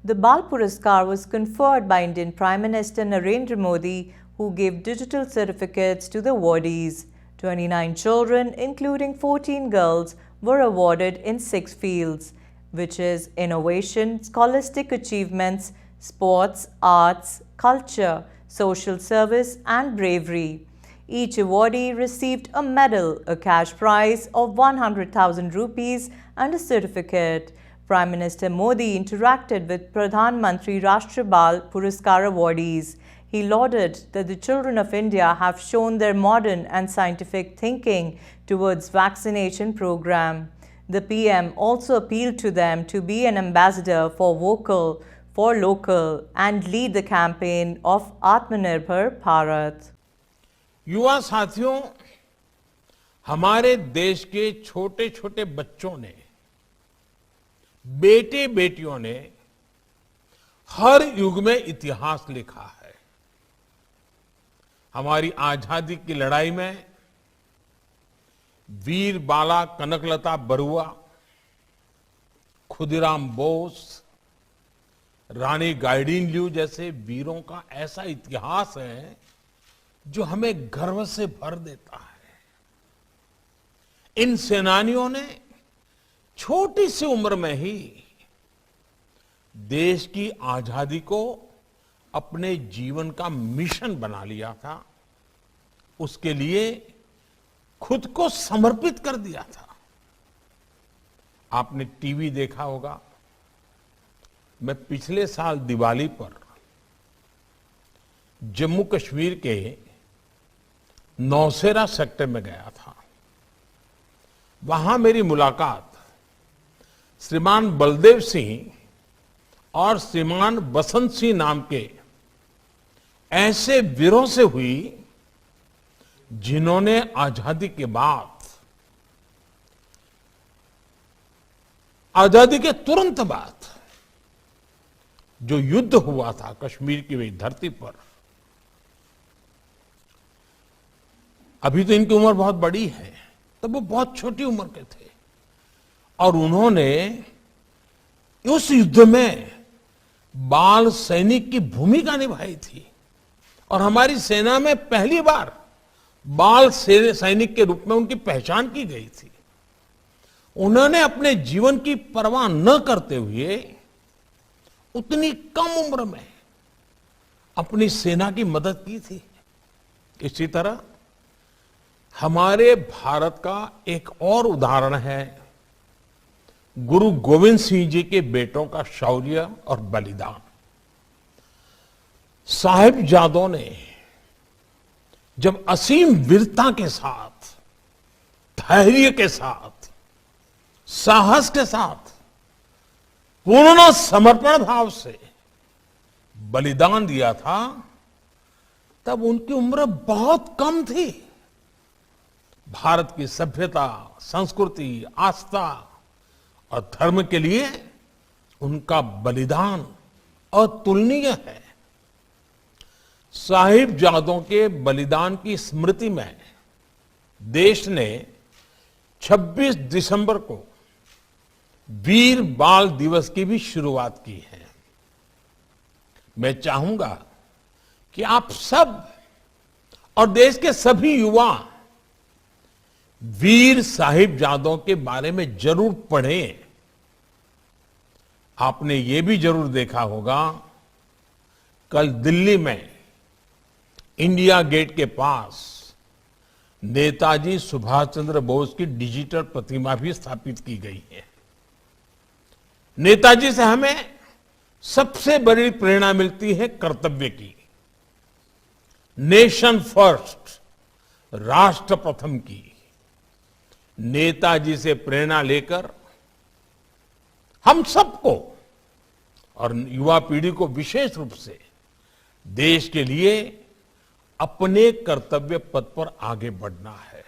The Bal Puraskar was conferred by Indian Prime Minister Narendra Modi, who gave digital certificates to the awardees. 29 children, including 14 girls, were awarded in 6 fields, which is innovation, scholastic achievements, sports, arts, culture, social service, and bravery. Each awardee received a medal, a cash prize of 100,000 rupees, and a certificate. Prime Minister Modi interacted with Pradhan Mantri Rashtra Bal Puraskar awardees. He lauded that the children of India have shown their modern and scientific thinking towards vaccination program. The PM also appealed to them to be an ambassador for vocal, for local, and lead the campaign of Atmanirbhar Bharat. युवा साथियों, हमारे देश के छोटे छोटे बच्चों ने, बेटे बेटियों ने हर युग में इतिहास लिखा है। हमारी आजादी की लड़ाई में वीर बाला कनकलता बरुआ, खुदीराम बोस, रानी गाइडिनल्यू जैसे वीरों का ऐसा इतिहास है जो हमें गर्व से भर देता है। इन सेनानियों ने छोटी सी उम्र में ही देश की आजादी को अपने जीवन का मिशन बना लिया था, उसके लिए खुद को समर्पित कर दिया था। आपने टीवी देखा होगा, मैं पिछले साल दिवाली पर जम्मू कश्मीर के नौशेरा सेक्टर में गया था। वहां मेरी मुलाकात श्रीमान बलदेव सिंह और श्रीमान बसंत सिंह नाम के ऐसे वीरों से हुई जिन्होंने आजादी के बाद, आजादी के तुरंत बाद जो युद्ध हुआ था कश्मीर की वही धरती पर, अभी तो इनकी उम्र बहुत बड़ी है, तब वो बहुत छोटी उम्र के थे और उन्होंने उस युद्ध में बाल सैनिक की भूमिका निभाई थी और हमारी सेना में पहली बार बाल सैनिक के रूप में उनकी पहचान की गई थी। उन्होंने अपने जीवन की परवाह न करते हुए उतनी कम उम्र में अपनी सेना की मदद की थी। इसी तरह हमारे भारत का एक और उदाहरण है गुरु गोविंद सिंह जी के बेटों का शौर्य और बलिदान। साहिबजादों ने जब असीम वीरता के साथ, धैर्य के साथ, साहस के साथ, पूर्ण समर्पण भाव से बलिदान दिया था, तब उनकी उम्र बहुत कम थी। भारत की सभ्यता, संस्कृति, आस्था और धर्म के लिए उनका बलिदान अतुलनीय है। साहिबजादों के बलिदान की स्मृति में देश ने 26 दिसंबर को वीर बाल दिवस की भी शुरुआत की है। मैं चाहूंगा कि आप सब और देश के सभी युवा वीर साहिबजादों के बारे में जरूर पढ़ें। आपने ये भी जरूर देखा होगा, कल दिल्ली में इंडिया गेट के पास नेताजी सुभाष चंद्र बोस की डिजिटल प्रतिमा भी स्थापित की गई है। नेताजी से हमें सबसे बड़ी प्रेरणा मिलती है कर्तव्य की, नेशन फर्स्ट, राष्ट्र प्रथम की। नेताजी से प्रेरणा लेकर हम सबको और युवा पीढ़ी को विशेष रूप से देश के लिए अपने कर्तव्य पथ पर आगे बढ़ना है।